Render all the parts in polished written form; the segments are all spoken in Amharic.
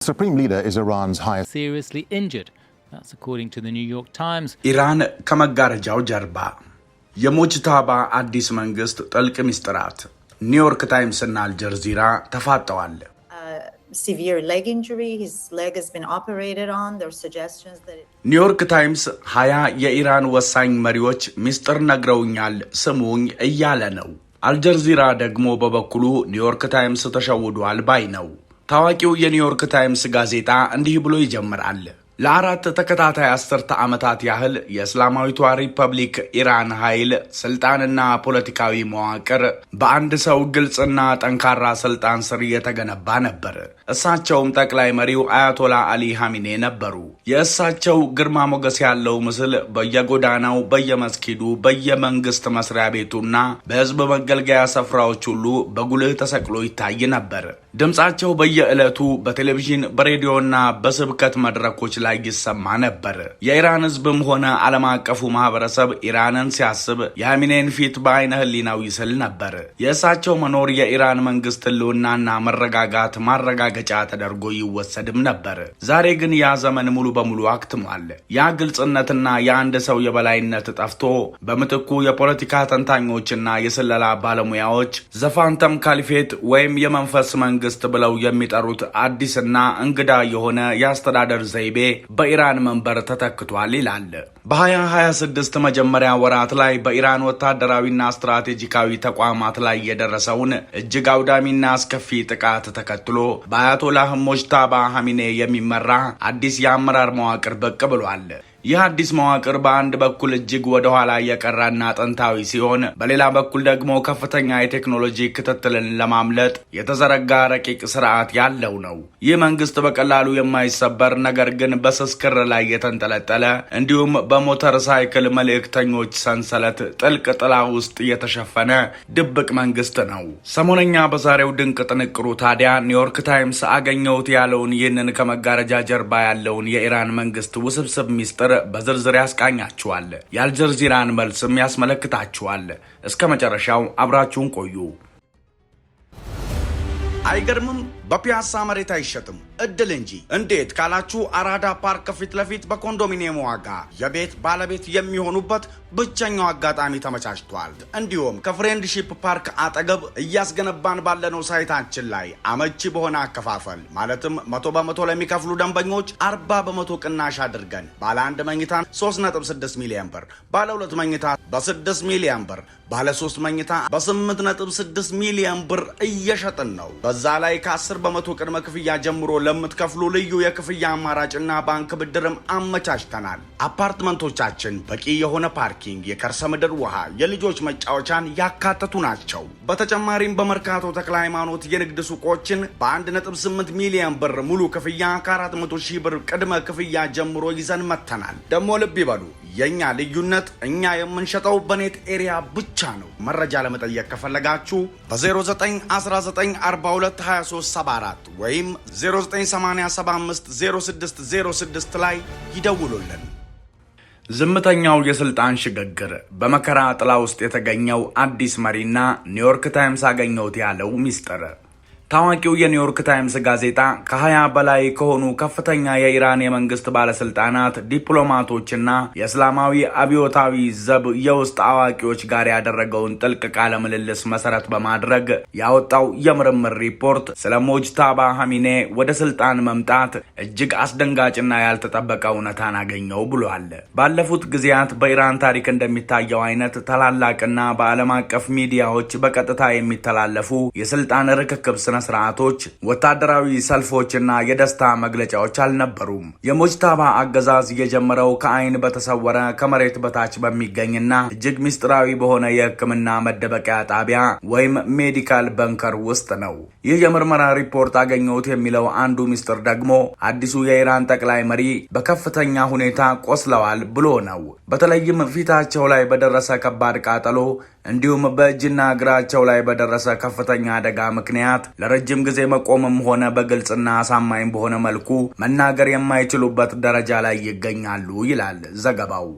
supreme leader is Iran's highest. Seriously injured. That's according to the New York Times. ኢራን ከመጋረጃው ጀርባ የሙጅታባ አዲስ መንግስት ጥልቅ ሚስጥራት ኒውዮርክ ታይምስ እና አልጀዚራ ተፋጠዋል። Severe leg injury, his leg has been operated on. There are suggestions that ኒውዮርክ ታይምስ 20 የኢራን ወሳኝ መሪዎች ሚስጥር ነግረውኛል ስሙኝ እያለ ነው። አልጀዚራ ደግሞ በበኩሉ ኒውዮርክ ታይምስ ተሸውዷል ባይ ነው። ታዋቂው የኒውዮርክ ታይምስ ጋዜጣ እንዲህ ብሎ ይጀምራል። ለአራት ተከታታይ 10 ዓመታት ያህል የእስላማዊቷ ሪፐብሊክ ኢራን ኃይል ስልጣንና ፖለቲካዊ መዋቅር በአንድ ሰው ግልጽና ጠንካራ ስልጣን ስር የተገነባ ነበር። እሳቸውም ጠቅላይ መሪው አያቶላ አሊ ሐሚኔ ነበሩ። የእሳቸው ግርማ ሞገስ ያለው ምስል በየጎዳናው፣ በየመስጊዱ፣ በየመንግስት መስሪያ ቤቱና በህዝብ መገልገያ ስፍራዎች ሁሉ በጉልህ ተሰቅሎ ይታይ ነበር። ድምጻቸው በየዕለቱ በቴሌቪዥን በሬዲዮና በስብከት መድረኮች ላይ ይሰማ ነበር። የኢራን ህዝብም ሆነ ዓለም አቀፉ ማህበረሰብ ኢራንን ሲያስብ የሐሚኔን ፊት በአይነ ህሊናው ይስል ነበር። የእሳቸው መኖር የኢራን መንግስት ህልውናና መረጋጋት ማረጋገጫ ተደርጎ ይወሰድም ነበር። ዛሬ ግን ያ ዘመን ሙሉ በሙሉ አክትሟል። ያ ግልጽነትና የአንድ ሰው የበላይነት ጠፍቶ በምትኩ የፖለቲካ ተንታኞችና የስለላ ባለሙያዎች ዘፋንተም ካሊፌት ወይም የመንፈስ መንግስት ብለው የሚጠሩት አዲስና እንግዳ የሆነ የአስተዳደር ዘይቤ በኢራን መንበር ተተክቷል ይላል። በ2026 መጀመሪያ ወራት ላይ በኢራን ወታደራዊና ስትራቴጂካዊ ተቋማት ላይ የደረሰውን እጅግ አውዳሚና አስከፊ ጥቃት ተከትሎ በአያቶላህ ሙጅታባ ሐሚኔ የሚመራ አዲስ የአመራር መዋቅር ብቅ ብሏል። ይህ አዲስ መዋቅር በአንድ በኩል እጅግ ወደ ኋላ የቀራና ጥንታዊ ሲሆን፣ በሌላ በኩል ደግሞ ከፍተኛ የቴክኖሎጂ ክትትልን ለማምለጥ የተዘረጋ ረቂቅ ስርዓት ያለው ነው። ይህ መንግስት በቀላሉ የማይሰበር ነገር ግን በስስክር ላይ የተንጠለጠለ እንዲሁም በሞተር ሳይክል መልእክተኞች ሰንሰለት ጥልቅ ጥላ ውስጥ የተሸፈነ ድብቅ መንግስት ነው። ሰሞነኛ በዛሬው ድንቅ ጥንቅሩ ታዲያ ኒውዮርክ ታይምስ አገኘሁት ያለውን ይህንን ከመጋረጃ ጀርባ ያለውን የኢራን መንግስት ውስብስብ ሚስጥር በዝርዝር ያስቃኛችኋል። የአልጀዚራን መልስም ያስመለክታችኋል። እስከ መጨረሻው አብራችሁን ቆዩ። አይገርምም? በፒያሳ መሬት አይሸጥም እድል እንጂ። እንዴት ካላችሁ አራዳ ፓርክ ፊት ለፊት በኮንዶሚኒየም ዋጋ የቤት ባለቤት የሚሆኑበት ብቸኛው አጋጣሚ ተመቻችቷል። እንዲሁም ከፍሬንድሺፕ ፓርክ አጠገብ እያስገነባን ባለነው ሳይታችን ላይ አመቺ በሆነ አከፋፈል ማለትም 100% ለሚከፍሉ ደንበኞች 40% ቅናሽ አድርገን ባለ 1 መኝታ 3.6 ሚሊዮን ብር፣ ባለ 2 መኝታ በ6 ሚሊዮን ብር፣ ባለ 3 መኝታ በ8.6 ሚሊዮን ብር እየሸጥን ነው። በዛ ላይ ከ10% ቅድመ ክፍያ ጀምሮ ለምትከፍሉ ልዩ የክፍያ አማራጭና ባንክ ብድርም አመቻችተናል። አፓርትመንቶቻችን በቂ የሆነ ፓርኪንግ፣ የከርሰ ምድር ውሃ፣ የልጆች መጫወቻን ያካተቱ ናቸው። በተጨማሪም በመርካቶ ተክለ ሃይማኖት የንግድ ሱቆችን በ1.8 ሚሊዮን ብር ሙሉ ክፍያ ከ400 ሺህ ብር ቅድመ ክፍያ ጀምሮ ይዘን መተናል። ደግሞ ልብ ይበሉ፣ የኛ ልዩነት እኛ የምንሸጠው በኔት ኤሪያ ብቻ ነው። መረጃ ለመጠየቅ ከፈለጋችሁ በ0919422374 ወይም 0980750606 ላይ ይደውሉልን። ዝምተኛው የስልጣን ሽግግር፣ በመከራ ጥላ ውስጥ የተገኘው አዲስ መሪና ኒውዮርክ ታይምስ አገኘሁት ያለው ሚስጥር። ታዋቂው የኒውዮርክ ታይምስ ጋዜጣ ከ20 በላይ ከሆኑ ከፍተኛ የኢራን የመንግስት ባለስልጣናት፣ ዲፕሎማቶችና የእስላማዊ አብዮታዊ ዘብ የውስጥ አዋቂዎች ጋር ያደረገውን ጥልቅ ቃለ ምልልስ መሰረት በማድረግ ያወጣው የምርምር ሪፖርት ስለ ሙጅታባ ሐሚኔ ወደ ስልጣን መምጣት እጅግ አስደንጋጭና ያልተጠበቀ እውነታን አገኘው ብሏል። ባለፉት ጊዜያት በኢራን ታሪክ እንደሚታየው አይነት ታላላቅና በዓለም አቀፍ ሚዲያዎች በቀጥታ የሚተላለፉ የስልጣን ርክክብ ስርዓቶች፣ ወታደራዊ ሰልፎችና የደስታ መግለጫዎች አልነበሩም። የሙጅታባ አገዛዝ የጀመረው ከአይን በተሰወረ ከመሬት በታች በሚገኝና እጅግ ምስጢራዊ በሆነ የሕክምና መደበቂያ ጣቢያ ወይም ሜዲካል በንከር ውስጥ ነው። ይህ የምርመራ ሪፖርት አገኘሁት የሚለው አንዱ ምስጢር ደግሞ አዲሱ የኢራን ጠቅላይ መሪ በከፍተኛ ሁኔታ ቆስለዋል ብሎ ነው። በተለይም ፊታቸው ላይ በደረሰ ከባድ ቃጠሎ እንዲሁም በእጅና እግራቸው ላይ በደረሰ ከፍተኛ አደጋ ምክንያት ለረጅም ጊዜ መቆምም ሆነ በግልጽና አሳማኝ በሆነ መልኩ መናገር የማይችሉበት ደረጃ ላይ ይገኛሉ ይላል ዘገባው።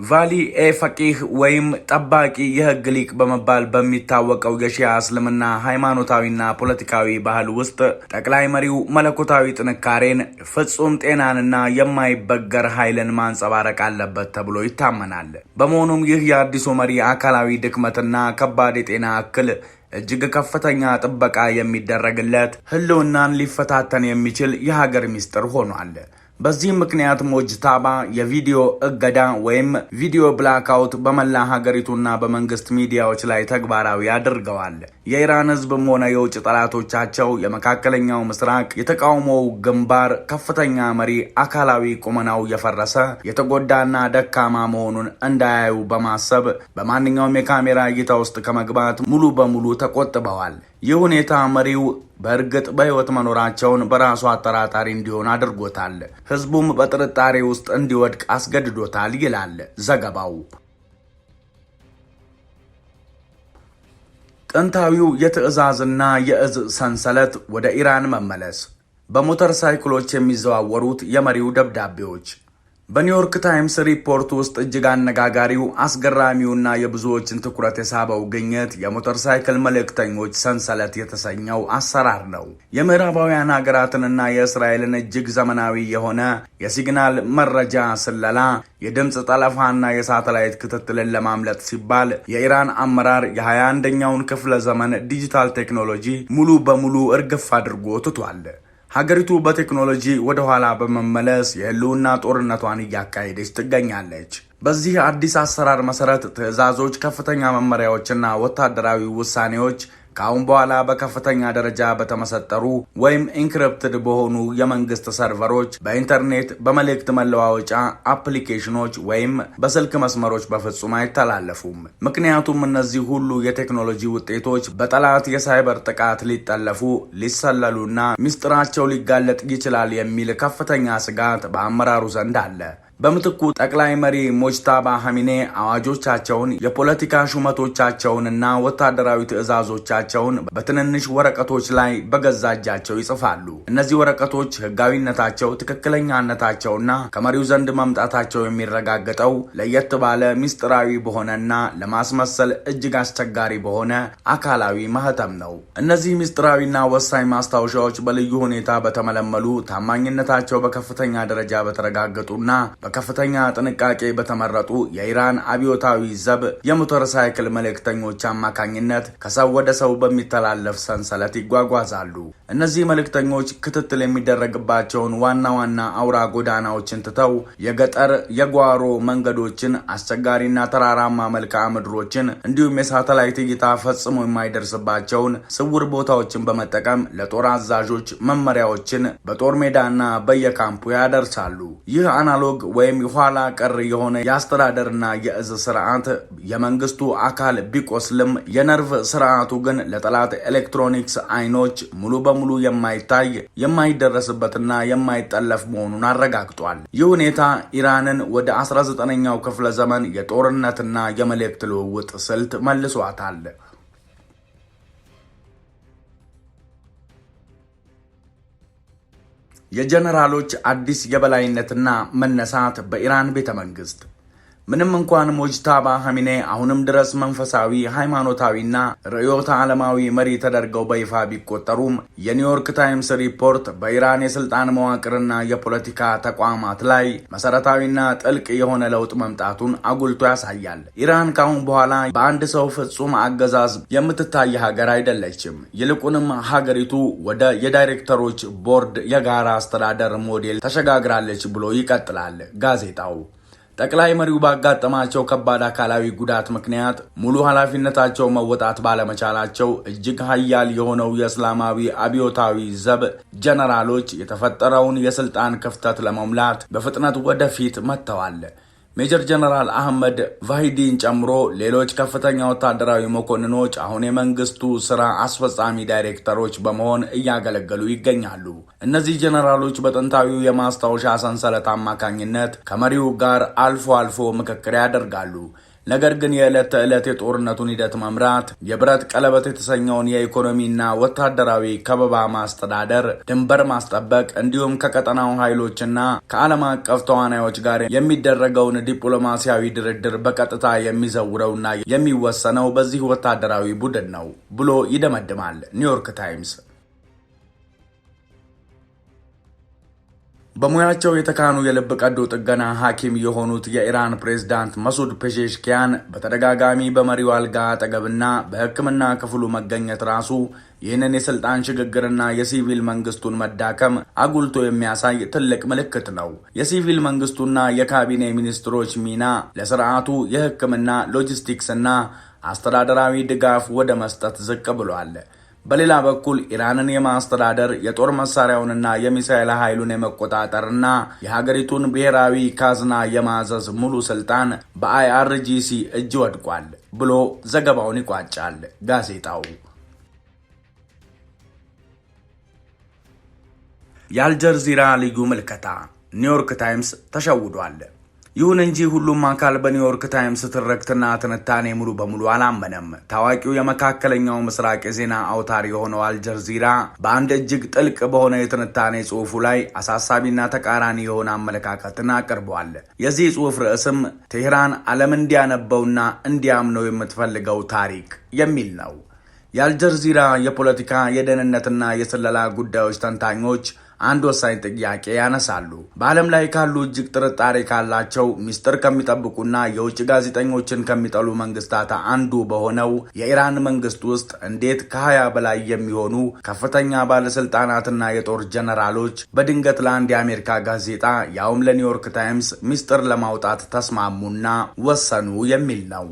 ቫሊ ኤ ፈቂህ ወይም ጠባቂ የህግ ሊቅ በመባል በሚታወቀው የሺያ እስልምና ሃይማኖታዊና ፖለቲካዊ ባህል ውስጥ ጠቅላይ መሪው መለኮታዊ ጥንካሬን፣ ፍጹም ጤናንና የማይበገር ኃይልን ማንጸባረቅ አለበት ተብሎ ይታመናል። በመሆኑም ይህ የአዲሱ መሪ አካላዊ ድክመትና ከባድ የጤና እክል እጅግ ከፍተኛ ጥበቃ የሚደረግለት ህልውናን ሊፈታተን የሚችል የሀገር ሚስጥር ሆኗል። በዚህም ምክንያት ሞጅታባ የቪዲዮ እገዳ ወይም ቪዲዮ ብላክአውት በመላ ሀገሪቱና በመንግስት ሚዲያዎች ላይ ተግባራዊ አድርገዋል። የኢራን ህዝብም ሆነ የውጭ ጠላቶቻቸው የመካከለኛው ምስራቅ የተቃውሞው ግንባር ከፍተኛ መሪ አካላዊ ቁመናው የፈረሰ የተጎዳና ደካማ መሆኑን እንዳያዩ በማሰብ በማንኛውም የካሜራ እይታ ውስጥ ከመግባት ሙሉ በሙሉ ተቆጥበዋል። ይህ ሁኔታ መሪው በእርግጥ በህይወት መኖራቸውን በራሱ አጠራጣሪ እንዲሆን አድርጎታል። ህዝቡም በጥርጣሬ ውስጥ እንዲወድቅ አስገድዶታል ይላል ዘገባው። ጥንታዊው የትዕዛዝና የእዝ ሰንሰለት ወደ ኢራን መመለስ። በሞተር ሳይክሎች የሚዘዋወሩት የመሪው ደብዳቤዎች። በኒውዮርክ ታይምስ ሪፖርት ውስጥ እጅግ አነጋጋሪው አስገራሚውና የብዙዎችን ትኩረት የሳበው ግኝት የሞተር ሳይክል መልእክተኞች ሰንሰለት የተሰኘው አሰራር ነው። የምዕራባውያን ሀገራትንና የእስራኤልን እጅግ ዘመናዊ የሆነ የሲግናል መረጃ ስለላ፣ የድምፅ ጠለፋና የሳተላይት ክትትልን ለማምለጥ ሲባል የኢራን አመራር የ21ኛውን ክፍለ ዘመን ዲጂታል ቴክኖሎጂ ሙሉ በሙሉ እርግፍ አድርጎ ትቷል። ሀገሪቱ በቴክኖሎጂ ወደ ኋላ በመመለስ የህልውና ጦርነቷን እያካሄደች ትገኛለች። በዚህ አዲስ አሰራር መሰረት ትዕዛዞች፣ ከፍተኛ መመሪያዎችና ወታደራዊ ውሳኔዎች ከአሁን በኋላ በከፍተኛ ደረጃ በተመሰጠሩ ወይም ኢንክሪፕትድ በሆኑ የመንግስት ሰርቨሮች፣ በኢንተርኔት፣ በመልእክት መለዋወጫ አፕሊኬሽኖች ወይም በስልክ መስመሮች በፍጹም አይተላለፉም። ምክንያቱም እነዚህ ሁሉ የቴክኖሎጂ ውጤቶች በጠላት የሳይበር ጥቃት ሊጠለፉ፣ ሊሰለሉና ሚስጥራቸው ሊጋለጥ ይችላል የሚል ከፍተኛ ስጋት በአመራሩ ዘንድ አለ። በምትኩ ጠቅላይ መሪ ሞጅታባ ሐሚኔ አዋጆቻቸውን፣ የፖለቲካ ሹመቶቻቸውንና ወታደራዊ ትዕዛዞቻቸውን በትንንሽ ወረቀቶች ላይ በገዛ እጃቸው ይጽፋሉ። እነዚህ ወረቀቶች ህጋዊነታቸው፣ ትክክለኛነታቸውና ከመሪው ዘንድ መምጣታቸው የሚረጋገጠው ለየት ባለ ሚስጥራዊ በሆነና ለማስመሰል እጅግ አስቸጋሪ በሆነ አካላዊ ማህተም ነው። እነዚህ ሚስጥራዊና ወሳኝ ማስታወሻዎች በልዩ ሁኔታ በተመለመሉ፣ ታማኝነታቸው በከፍተኛ ደረጃ በተረጋገጡና በከፍተኛ ጥንቃቄ በተመረጡ የኢራን አብዮታዊ ዘብ የሞተር ሳይክል መልእክተኞች አማካኝነት ከሰው ወደ ሰው በሚተላለፍ ሰንሰለት ይጓጓዛሉ። እነዚህ መልእክተኞች ክትትል የሚደረግባቸውን ዋና ዋና አውራ ጎዳናዎችን ትተው የገጠር የጓሮ መንገዶችን፣ አስቸጋሪና ተራራማ መልክዓ ምድሮችን እንዲሁም የሳተላይት እይታ ፈጽሞ የማይደርስባቸውን ስውር ቦታዎችን በመጠቀም ለጦር አዛዦች መመሪያዎችን በጦር ሜዳና በየካምፑ ያደርሳሉ። ይህ አናሎግ ወይም የኋላ ቀር የሆነ የአስተዳደርና የእዝ ስርዓት የመንግስቱ አካል ቢቆስልም የነርቭ ስርዓቱ ግን ለጠላት ኤሌክትሮኒክስ አይኖች ሙሉ በሙሉ የማይታይ የማይደረስበትና የማይጠለፍ መሆኑን አረጋግጧል። ይህ ሁኔታ ኢራንን ወደ 19ኛው ክፍለ ዘመን የጦርነትና የመልእክት ልውውጥ ስልት መልሷታል። የጀነራሎች አዲስ የበላይነትና መነሳት በኢራን ቤተ መንግስት። ምንም እንኳን ሞጅታባ ሐሚኔ አሁንም ድረስ መንፈሳዊ፣ ሃይማኖታዊና ርዕዮተ ዓለማዊ መሪ ተደርገው በይፋ ቢቆጠሩም የኒውዮርክ ታይምስ ሪፖርት በኢራን የስልጣን መዋቅርና የፖለቲካ ተቋማት ላይ መሰረታዊና ጥልቅ የሆነ ለውጥ መምጣቱን አጉልቶ ያሳያል። ኢራን ካሁን በኋላ በአንድ ሰው ፍጹም አገዛዝ የምትታይ ሀገር አይደለችም። ይልቁንም ሀገሪቱ ወደ የዳይሬክተሮች ቦርድ የጋራ አስተዳደር ሞዴል ተሸጋግራለች ብሎ ይቀጥላል ጋዜጣው። ጠቅላይ መሪው ባጋጠማቸው ከባድ አካላዊ ጉዳት ምክንያት ሙሉ ኃላፊነታቸው መወጣት ባለመቻላቸው እጅግ ኃያል የሆነው የእስላማዊ አብዮታዊ ዘብ ጀነራሎች የተፈጠረውን የስልጣን ክፍተት ለመሙላት በፍጥነት ወደፊት መጥተዋል። ሜጀር ጀነራል አህመድ ቫሂዲን ጨምሮ ሌሎች ከፍተኛ ወታደራዊ መኮንኖች አሁን የመንግስቱ ስራ አስፈጻሚ ዳይሬክተሮች በመሆን እያገለገሉ ይገኛሉ። እነዚህ ጀነራሎች በጥንታዊው የማስታወሻ ሰንሰለት አማካኝነት ከመሪው ጋር አልፎ አልፎ ምክክር ያደርጋሉ። ነገር ግን የዕለት ተዕለት የጦርነቱን ሂደት መምራት፣ የብረት ቀለበት የተሰኘውን የኢኮኖሚና ወታደራዊ ከበባ ማስተዳደር፣ ድንበር ማስጠበቅ እንዲሁም ከቀጠናው ኃይሎችና ከዓለም አቀፍ ተዋናዮች ጋር የሚደረገውን ዲፕሎማሲያዊ ድርድር በቀጥታ የሚዘውረውና የሚወሰነው በዚህ ወታደራዊ ቡድን ነው ብሎ ይደመድማል ኒውዮርክ ታይምስ። በሙያቸው የተካኑ የልብ ቀዶ ጥገና ሐኪም የሆኑት የኢራን ፕሬዝዳንት መሱድ ፔዜሽኪያን በተደጋጋሚ በመሪው አልጋ አጠገብና በሕክምና ክፍሉ መገኘት ራሱ ይህንን የስልጣን ሽግግርና የሲቪል መንግስቱን መዳከም አጉልቶ የሚያሳይ ትልቅ ምልክት ነው። የሲቪል መንግስቱና የካቢኔ ሚኒስትሮች ሚና ለስርዓቱ የሕክምና ሎጂስቲክስና አስተዳደራዊ ድጋፍ ወደ መስጠት ዝቅ ብሏል። በሌላ በኩል ኢራንን የማስተዳደር የጦር መሳሪያውንና የሚሳኤል ኃይሉን የመቆጣጠርና የሀገሪቱን ብሔራዊ ካዝና የማዘዝ ሙሉ ስልጣን በአይአርጂሲ እጅ ወድቋል ብሎ ዘገባውን ይቋጫል ጋዜጣው። የአልጀዚራ ልዩ ምልከታ ኒውዮርክ ታይምስ ተሸውዷል። ይሁን እንጂ ሁሉም አካል በኒውዮርክ ታይምስ ትርክትና ትንታኔ ሙሉ በሙሉ አላመነም። ታዋቂው የመካከለኛው ምስራቅ የዜና አውታር የሆነው አልጀዚራ በአንድ እጅግ ጥልቅ በሆነ የትንታኔ ጽሑፉ ላይ አሳሳቢና ተቃራኒ የሆነ አመለካከትን አቅርቧል። የዚህ ጽሑፍ ርዕስም ቴህራን ዓለም እንዲያነበውና እንዲያምነው የምትፈልገው ታሪክ የሚል ነው። የአልጀዚራ የፖለቲካ የደህንነትና የስለላ ጉዳዮች ተንታኞች አንድ ወሳኝ ጥያቄ ያነሳሉ። በዓለም ላይ ካሉ እጅግ ጥርጣሬ ካላቸው ሚስጥር ከሚጠብቁና የውጭ ጋዜጠኞችን ከሚጠሉ መንግስታት አንዱ በሆነው የኢራን መንግስት ውስጥ እንዴት ከ20 በላይ የሚሆኑ ከፍተኛ ባለስልጣናትና የጦር ጀነራሎች በድንገት ለአንድ የአሜሪካ ጋዜጣ ያውም ለኒውዮርክ ታይምስ ሚስጥር ለማውጣት ተስማሙና ወሰኑ የሚል ነው።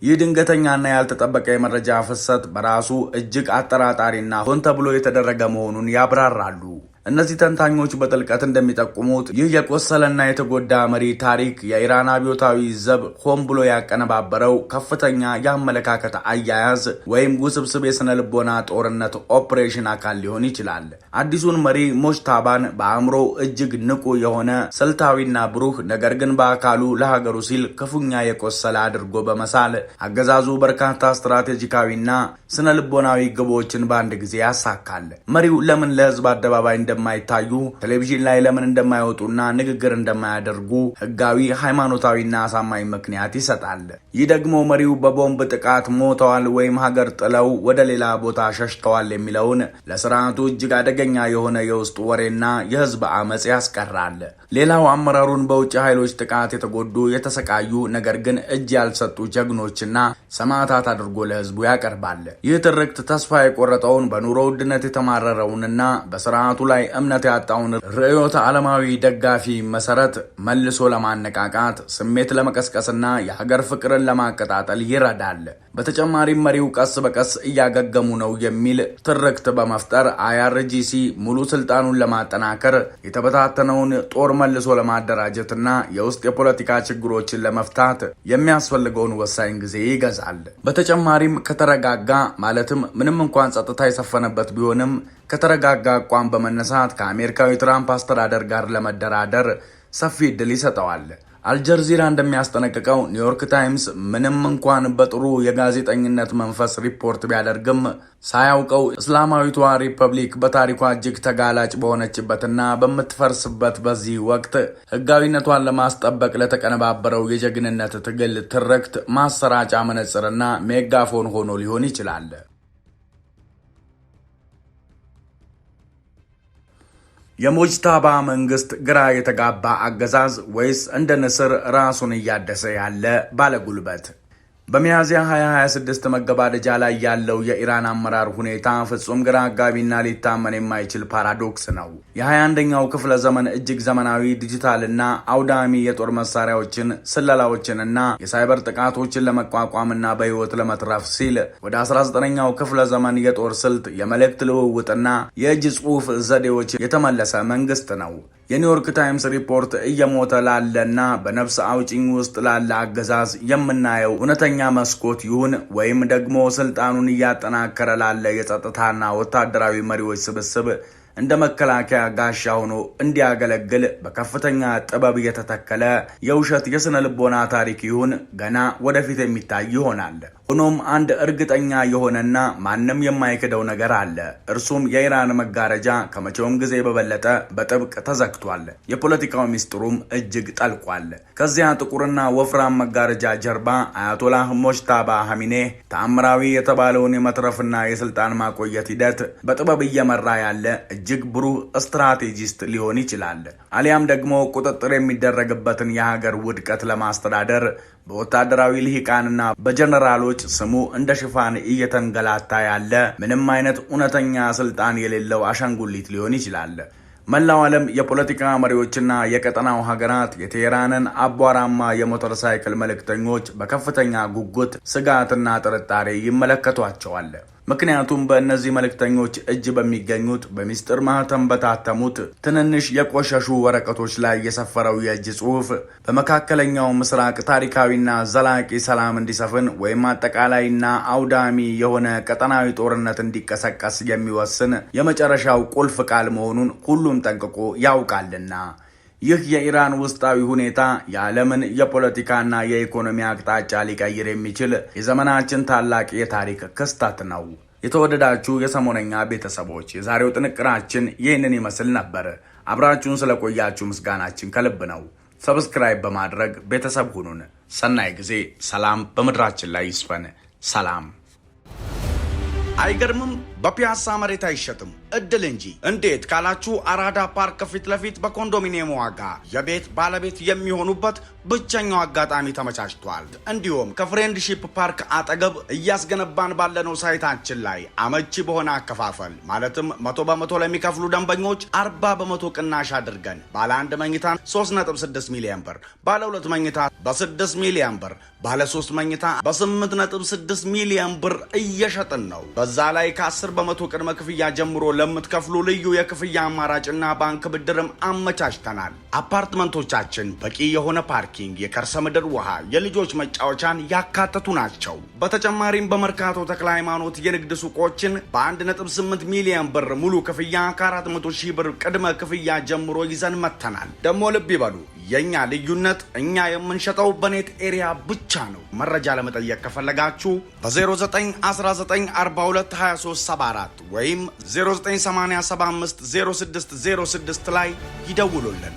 ይህ ድንገተኛና ያልተጠበቀ የመረጃ ፍሰት በራሱ እጅግ አጠራጣሪና ሆን ተብሎ የተደረገ መሆኑን ያብራራሉ። እነዚህ ተንታኞች በጥልቀት እንደሚጠቁሙት ይህ የቆሰለና የተጎዳ መሪ ታሪክ የኢራን አብዮታዊ ዘብ ሆን ብሎ ያቀነባበረው ከፍተኛ የአመለካከት አያያዝ ወይም ውስብስብ የስነ ልቦና ጦርነት ኦፕሬሽን አካል ሊሆን ይችላል። አዲሱን መሪ ሞጅታባን በአእምሮ እጅግ ንቁ የሆነ ስልታዊና ብሩህ ነገር ግን በአካሉ ለሀገሩ ሲል ክፉኛ የቆሰለ አድርጎ በመሳል አገዛዙ በርካታ ስትራቴጂካዊና ስነ ልቦናዊ ግቦችን በአንድ ጊዜ ያሳካል። መሪው ለምን ለህዝብ አደባባይ እንደማይታዩ፣ ቴሌቪዥን ላይ ለምን እንደማይወጡና ንግግር እንደማያደርጉ ህጋዊ፣ ሃይማኖታዊና አሳማኝ ምክንያት ይሰጣል። ይህ ደግሞ መሪው በቦምብ ጥቃት ሞተዋል ወይም ሀገር ጥለው ወደ ሌላ ቦታ ሸሽተዋል የሚለውን ለስርዓቱ እጅግ አደገኛ የሆነ የውስጥ ወሬና የህዝብ አመጽ ያስቀራል። ሌላው አመራሩን በውጭ ኃይሎች ጥቃት የተጎዱ የተሰቃዩ ነገር ግን እጅ ያልሰጡ ጀግኖችና ሰማዕታት አድርጎ ለህዝቡ ያቀርባል። ይህ ትርክት ተስፋ የቆረጠውን በኑሮ ውድነት የተማረረውንና በስርዓቱ ላይ እምነት ያጣውን ርዕዮተ ዓለማዊ ደጋፊ መሰረት መልሶ ለማነቃቃት ስሜት ለመቀስቀስና የሀገር ፍቅርን ለማቀጣጠል ይረዳል። በተጨማሪም መሪው ቀስ በቀስ እያገገሙ ነው የሚል ትርክት በመፍጠር አይአርጂሲ ሙሉ ስልጣኑን ለማጠናከር የተበታተነውን ጦር መልሶ ለማደራጀትና የውስጥ የፖለቲካ ችግሮችን ለመፍታት የሚያስፈልገውን ወሳኝ ጊዜ ይገዛል። በተጨማሪም ከተረጋጋ ማለትም ምንም እንኳን ጸጥታ የሰፈነበት ቢሆንም ከተረጋጋ አቋም በመነሳት ከአሜሪካዊ ትራምፕ አስተዳደር ጋር ለመደራደር ሰፊ ዕድል ይሰጠዋል። አልጀዚራ እንደሚያስጠነቅቀው ኒውዮርክ ታይምስ ምንም እንኳን በጥሩ የጋዜጠኝነት መንፈስ ሪፖርት ቢያደርግም ሳያውቀው እስላማዊቷ ሪፐብሊክ በታሪኳ እጅግ ተጋላጭ በሆነችበትና በምትፈርስበት በዚህ ወቅት ሕጋዊነቷን ለማስጠበቅ ለተቀነባበረው የጀግንነት ትግል ትርክት ማሰራጫ መነጽርና ሜጋፎን ሆኖ ሊሆን ይችላል። የሞጅታባ መንግስት ግራ የተጋባ አገዛዝ ወይስ እንደ ንስር ራሱን እያደሰ ያለ ባለጉልበት? በሚያዝያ 2026 መገባደጃ ላይ ያለው የኢራን አመራር ሁኔታ ፍጹም ግራ አጋቢና ሊታመን የማይችል ፓራዶክስ ነው። የ21ኛው ክፍለ ዘመን እጅግ ዘመናዊ ዲጂታልና አውዳሚ የጦር መሳሪያዎችን፣ ስለላዎችንና የሳይበር ጥቃቶችን ለመቋቋምና በህይወት ለመትረፍ ሲል ወደ 19ኛው ክፍለ ዘመን የጦር ስልት፣ የመልእክት ልውውጥና የእጅ ጽሑፍ ዘዴዎች የተመለሰ መንግስት ነው። የኒውዮርክ ታይምስ ሪፖርት እየሞተ ላለና በነፍስ አውጭኝ ውስጥ ላለ አገዛዝ የምናየው እውነተኛ መስኮት ይሁን ወይም ደግሞ ስልጣኑን እያጠናከረ ላለ የጸጥታና ወታደራዊ መሪዎች ስብስብ እንደ መከላከያ ጋሻ ሆኖ እንዲያገለግል በከፍተኛ ጥበብ የተተከለ የውሸት የስነ ልቦና ታሪክ ይሁን ገና ወደፊት የሚታይ ይሆናል። ሆኖም አንድ እርግጠኛ የሆነና ማንም የማይክደው ነገር አለ። እርሱም የኢራን መጋረጃ ከመቼውም ጊዜ በበለጠ በጥብቅ ተዘግቷል። የፖለቲካው ሚስጥሩም እጅግ ጠልቋል። ከዚያ ጥቁርና ወፍራም መጋረጃ ጀርባ አያቶላህ ሞጅታባ ኻሜኔይ ተአምራዊ የተባለውን የመትረፍና የስልጣን ማቆየት ሂደት በጥበብ እየመራ ያለ እጅግ ብሩህ ስትራቴጂስት ሊሆን ይችላል። አሊያም ደግሞ ቁጥጥር የሚደረግበትን የሀገር ውድቀት ለማስተዳደር በወታደራዊ ልሂቃንና በጀነራሎች ስሙ እንደ ሽፋን እየተንገላታ ያለ ምንም አይነት እውነተኛ ስልጣን የሌለው አሻንጉሊት ሊሆን ይችላል። መላው ዓለም የፖለቲካ መሪዎችና የቀጠናው ሀገራት የቴህራንን አቧራማ የሞተር ሳይክል መልእክተኞች በከፍተኛ ጉጉት፣ ስጋትና ጥርጣሬ ይመለከቷቸዋል። ምክንያቱም በእነዚህ መልእክተኞች እጅ በሚገኙት በሚስጥር ማህተም በታተሙት ትንንሽ የቆሸሹ ወረቀቶች ላይ የሰፈረው የእጅ ጽሑፍ በመካከለኛው ምስራቅ ታሪካዊና ዘላቂ ሰላም እንዲሰፍን ወይም አጠቃላይና አውዳሚ የሆነ ቀጠናዊ ጦርነት እንዲቀሰቀስ የሚወስን የመጨረሻው ቁልፍ ቃል መሆኑን ሁሉም ጠንቅቆ ያውቃልና። ይህ የኢራን ውስጣዊ ሁኔታ የዓለምን የፖለቲካና የኢኮኖሚ አቅጣጫ ሊቀይር የሚችል የዘመናችን ታላቅ የታሪክ ክስተት ነው። የተወደዳችሁ የሰሞነኛ ቤተሰቦች የዛሬው ጥንቅራችን ይህንን ይመስል ነበር። አብራችሁን ስለቆያችሁ ምስጋናችን ከልብ ነው። ሰብስክራይብ በማድረግ ቤተሰብ ሁኑን። ሰናይ ጊዜ። ሰላም በምድራችን ላይ ይስፈን። ሰላም። አይገርምም? በፒያሳ መሬት አይሸጥም እድል እንጂ። እንዴት ካላችሁ አራዳ ፓርክ ፊት ለፊት በኮንዶሚኒየም ዋጋ የቤት ባለቤት የሚሆኑበት ብቸኛው አጋጣሚ ተመቻችቷል። እንዲሁም ከፍሬንድሺፕ ፓርክ አጠገብ እያስገነባን ባለነው ሳይታችን ላይ አመቺ በሆነ አከፋፈል ማለትም 100% ለሚከፍሉ ደንበኞች 40% ቅናሽ አድርገን ባለ 1 መኝታ 3.6 ሚሊዮን ብር፣ ባለ 2 መኝታ በ6 ሚሊዮን ብር፣ ባለ 3 መኝታ በ8.6 ሚሊዮን ብር እየሸጥን ነው። በዛ ላይ ከ10% ቅድመ ክፍያ ጀምሮ ለምትከፍሉ ልዩ የክፍያ አማራጭና ባንክ ብድርም አመቻችተናል። አፓርትመንቶቻችን በቂ የሆነ ፓርኪንግ፣ የከርሰ ምድር ውሃ፣ የልጆች መጫወቻን ያካተቱ ናቸው። በተጨማሪም በመርካቶ ተክለ ሃይማኖት የንግድ ሱቆችን በ1.8 ሚሊዮን ብር ሙሉ ክፍያ ከ400,000 ብር ቅድመ ክፍያ ጀምሮ ይዘን መተናል። ደግሞ ልብ ይበሉ፣ የኛ ልዩነት እኛ የምንሸጠው በኔት ኤሪያ ብቻ ነው። መረጃ ለመጠየቅ ከፈለጋችሁ በ0919422374 ወይም 0987506006 ላይ ይደውሉልን።